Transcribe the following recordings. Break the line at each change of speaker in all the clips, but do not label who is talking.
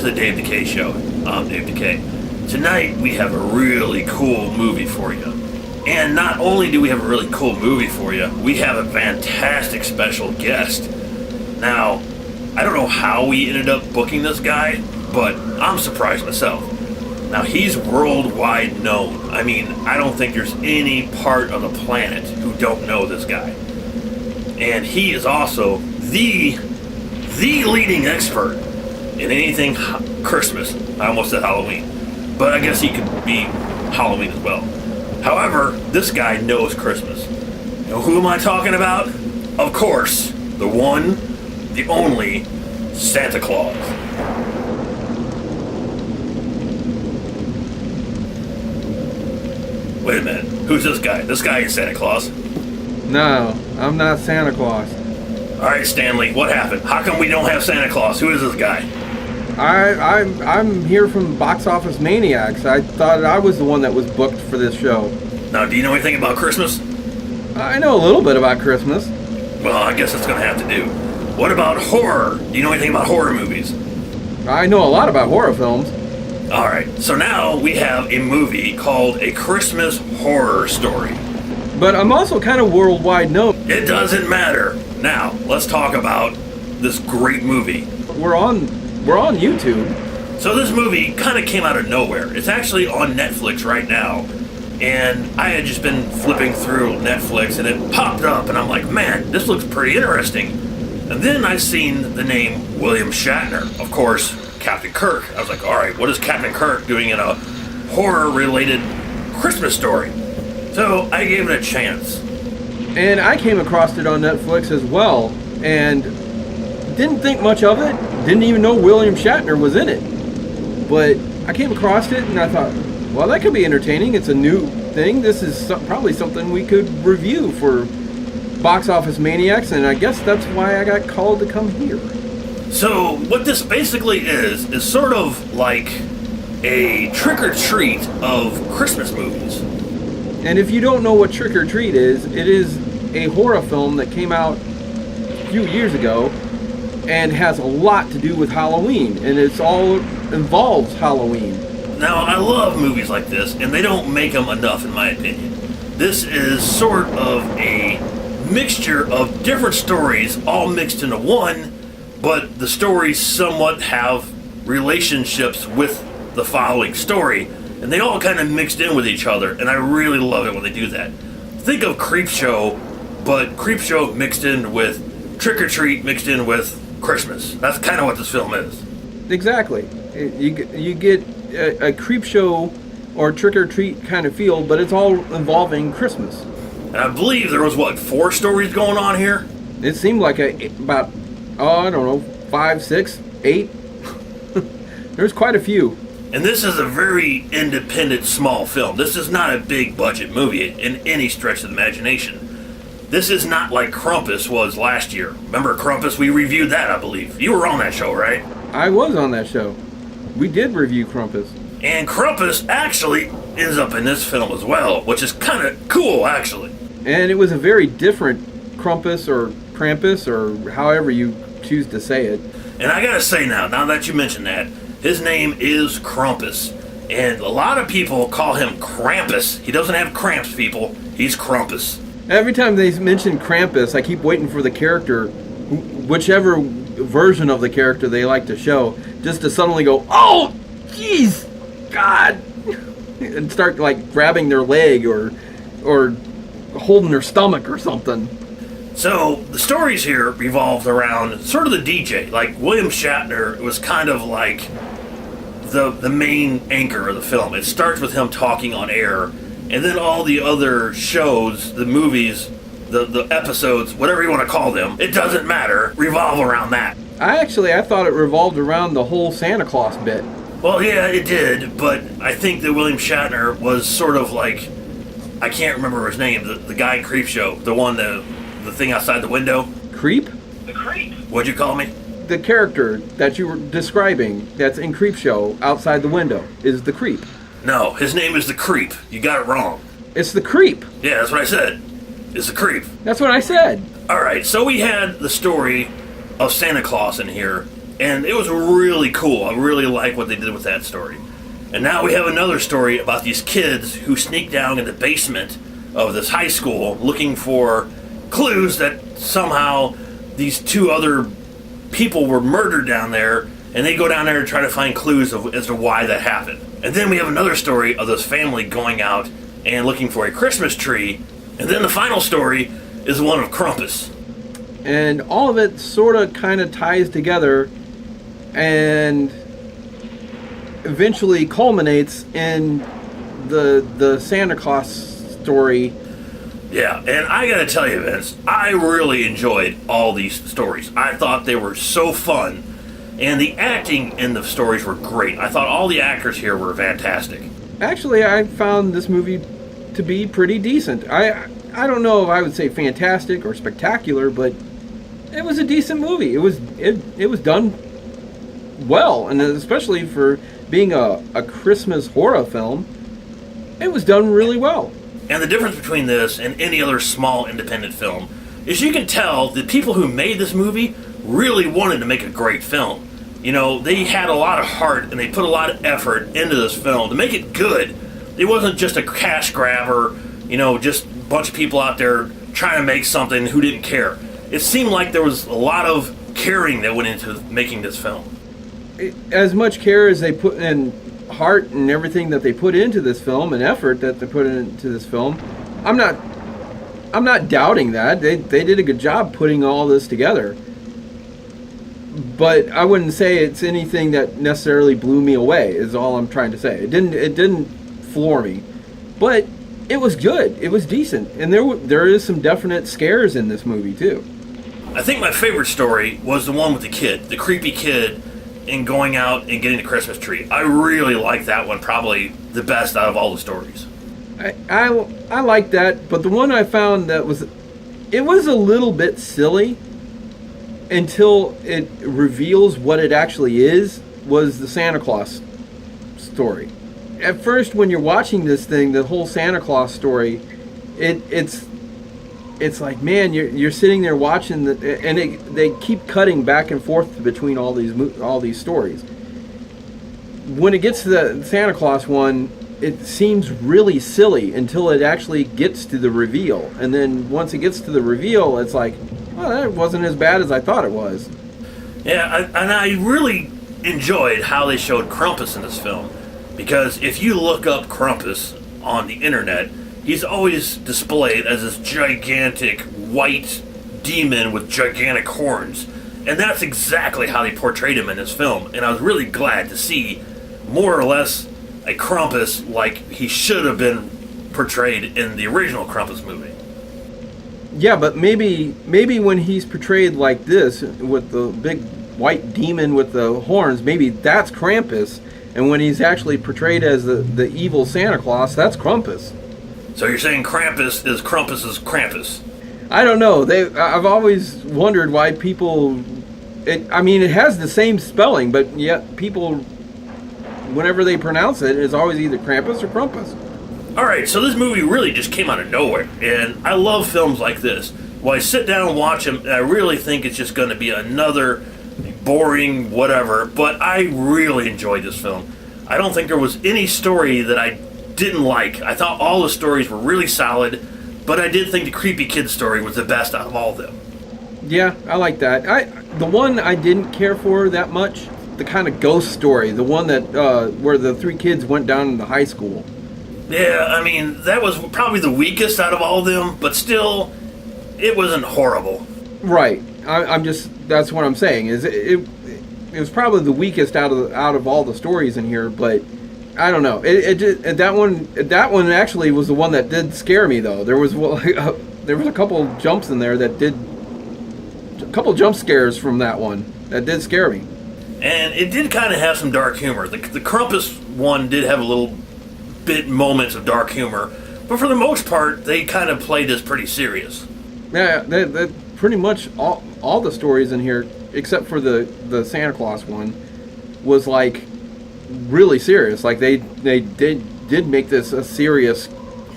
the Dave Decay Show. I'm Dave Decay. Tonight we have a really cool movie for you. And not only do we have a really cool movie for you, we have a fantastic special guest. Now, I don't know how we ended up booking this guy, but I'm surprised myself. Now, he's worldwide known. I mean, I don't think there's any part of the planet who don't know this guy. And he is also the leading expert in anything Christmas. I almost said Halloween, but I guess he could be Halloween as well. However, this guy knows Christmas. Now, who am I talking about? Of course, the one, the only, Santa Claus. Wait a minute, who's this guy? This guy is Santa Claus.
No, I'm not Santa Claus.
Alright, Stanley, what happened? How come we don't have Santa Claus? Who is this guy?
I'm here from Box Office Maniacs. I thought I was the one that was booked for this show.
Now, do you know anything about Christmas?
I know a little bit about Christmas.
Well, I guess that's gonna have to do. What about horror? Do you know anything about horror movies?
I know a lot about horror films.
Alright, so now we have a movie called A Christmas Horror Story.
But I'm also kind of worldwide known.
It doesn't matter. Now, let's talk about this great movie.
We're on YouTube.
So this movie kind of came out of nowhere. It's actually on Netflix right now. And I had just been flipping through Netflix and it popped up and I'm like, man, this looks pretty interesting. And then I seen the name William Shatner. Of course, Captain Kirk. I was like, all right, what is Captain Kirk doing in a horror-related Christmas story? So I gave it a chance.
And I came across it on Netflix as well, and didn't think much of it. Didn't even know William Shatner was in it. But I came across it and I thought, well, that could be entertaining. It's a new thing. This is probably something we could review for Box Office Maniacs, and I guess that's why I got called to come here.
So what this basically is sort of like a trick-or-treat of Christmas movies.
And if you don't know what Trick or Treat is, it is a horror film that came out a few years ago and has a lot to do with Halloween, and it's all involves Halloween.
Now, I love movies like this, and they don't make them enough, in my opinion. This is sort of a mixture of different stories all mixed into one, but the stories somewhat have relationships with the following story, and they all kind of mixed in with each other, and I really love it when they do that. Think of Creepshow, but Creepshow mixed in with Trick or Treat mixed in with Christmas. That's kind of what this film is.
Exactly. You get a Creepshow or Trick or Treat kind of feel, but it's all involving Christmas.
And I believe there was, 4 stories going on here?
It seemed like about, I don't know, 5, 6, 8. There's quite a few.
And this is a very independent, small film. This is not a big budget movie in any stretch of the imagination. This is not like Krampus was last year. Remember Krampus? We reviewed that, I believe. You were on that show, right?
I was on that show. We did review Krampus.
And Krampus actually ends up in this film as well, which is kind of cool, actually.
And it was a very different Krampus or Krampus or however you choose to say it.
And I gotta say now that you mention that, his name is Krampus. And a lot of people call him Krampus. He doesn't have cramps, people. He's Krampus.
Every time they mention Krampus, I keep waiting for the character, whichever version of the character they like to show, just to suddenly go, oh, jeez, God, and start like grabbing their leg or holding their stomach or something.
So the stories here revolved around sort of the DJ. Like William Shatner was kind of like the main anchor of the film. It starts with him talking on air, and then all the other shows, the movies, the episodes, whatever you want to call them, it doesn't matter, revolve around that.
I thought it revolved around the whole Santa Claus bit.
Well, yeah, it did, but I think that William Shatner was sort of like, I can't remember his name, the guy in Creepshow, the one, the thing outside the window.
Creep?
The Creep. What'd you call me?
The character that you were describing that's in Creepshow outside the window is the Creep.
No, his name is the Creep. You got it wrong.
It's the Creep.
Yeah, that's what I said. It's the Creep.
That's what I said.
Alright, so we had the story of Santa Claus in here, And it was really cool. I really like what they did with that story. And now we have another story about these kids who sneak down in the basement of this high school looking for clues that somehow these two other people were murdered down there, and they go down there to try to find clues as to why that happened. And then we have another story of this family going out and looking for a Christmas tree. And then the final story is one of Krampus.
And all of it sort of kind of ties together and eventually culminates in the Santa Claus story.
Yeah, and I gotta tell you, Vince, I really enjoyed all these stories. I thought they were so fun, and the acting in the stories were great. I thought all the actors here were fantastic.
Actually, I found this movie to be pretty decent. I don't know if I would say fantastic or spectacular, but it was a decent movie. It was done well, and especially for being a Christmas horror film, it was done really well.
And the difference between this and any other small independent film is you can tell the people who made this movie really wanted to make a great film. You know, they had a lot of heart and they put a lot of effort into this film to make it good. It wasn't just a cash grab or, just a bunch of people out there trying to make something who didn't care. It seemed like there was a lot of caring that went into making this film.
As much care as they put in, heart and everything that they put into this film and effort that they put into this film, I'm not doubting that. They did a good job putting all this together. But I wouldn't say it's anything that necessarily blew me away, is all I'm trying to say. It didn't floor me. But it was good. It was decent. And there is some definite scares in this movie too.
I think my favorite story was the one with the kid, the creepy kid, and going out and getting the Christmas tree. I really like that one, probably the best out of all the stories.
I like that, but the one I found that was a little bit silly until it reveals what it actually is, was the Santa Claus story. At first, when you're watching this thing, the whole Santa Claus story, it's like, man, you're sitting there watching they keep cutting back and forth between all these stories. When it gets to the Santa Claus one, it seems really silly until it actually gets to the reveal, and then once it gets to the reveal, it's like, well, that wasn't as bad as I thought it was.
Yeah, and I really enjoyed how they showed Krampus in this film, because if you look up Krampus on the internet, he's always displayed as this gigantic white demon with gigantic horns. And that's exactly how they portrayed him in this film. And I was really glad to see more or less a Krampus like he should have been portrayed in the original Krampus movie.
Yeah, but maybe when he's portrayed like this, with the big white demon with the horns, maybe that's Krampus. And when he's actually portrayed as the evil Santa Claus, that's Krampus.
So you're saying Krampus is Krampus's Krampus?
I don't know. I've always wondered why people... it has the same spelling, but yet people, whenever they pronounce it, it's always either Krampus or Krampus.
Alright, so this movie really just came out of nowhere, and I love films like this. When I sit down and watch them, I really think it's just going to be another boring whatever, but I really enjoyed this film. I don't think there was any story that I didn't like. I thought all the stories were really solid, but I did think the creepy kid story was the best out of all of them.
Yeah, I like that. The one I didn't care for that much, the kind of ghost story, the one that where the three kids went down into high school.
Yeah, that was probably the weakest out of all of them, but still, it wasn't horrible.
Right. That's what I'm saying. Is it was probably the weakest out of all the stories in here, but I don't know. That one actually was the one that did scare me, though. There was a couple jumps in there that did a couple jump scares from that one that did scare me.
And it did kind of have some dark humor. The Krampus one did have a little bit moments of dark humor, but for the most part, they kind of played this pretty serious.
Yeah, that pretty much all the stories in here, except for the Santa Claus one, was like really serious. Like they did make this a serious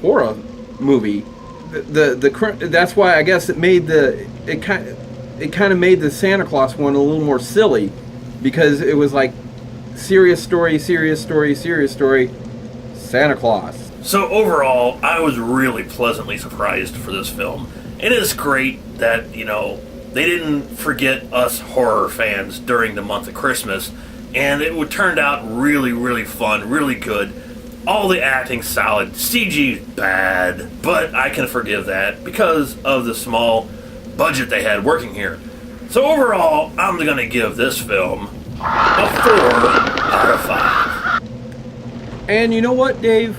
horror movie. That's why I guess it kind of made the Santa Claus one a little more silly, because it was like serious story, serious story, serious story, Santa Claus.
So overall, I was really pleasantly surprised for this film. It is great that, they didn't forget us horror fans during the month of Christmas, and it turned out really, really fun, really good. All the acting solid, CG bad, but I can forgive that because of the small budget they had working here. So overall, I'm going to give this film a 4 out of 5.
And you know what, Dave?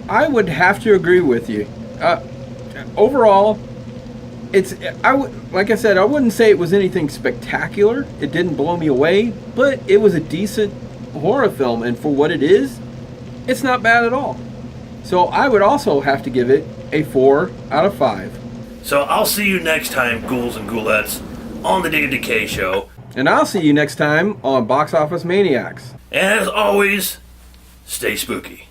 I would have to agree with you. Overall, like I said, I wouldn't say it was anything spectacular. It didn't blow me away, but it was a decent horror film, and for what it is, it's not bad at all. So I would also have to give it a 4 out of 5.
So I'll see you next time, ghouls and ghoulettes, on the Day of Decay show.
And I'll see you next time on Box Office Maniacs.
And as always, stay spooky.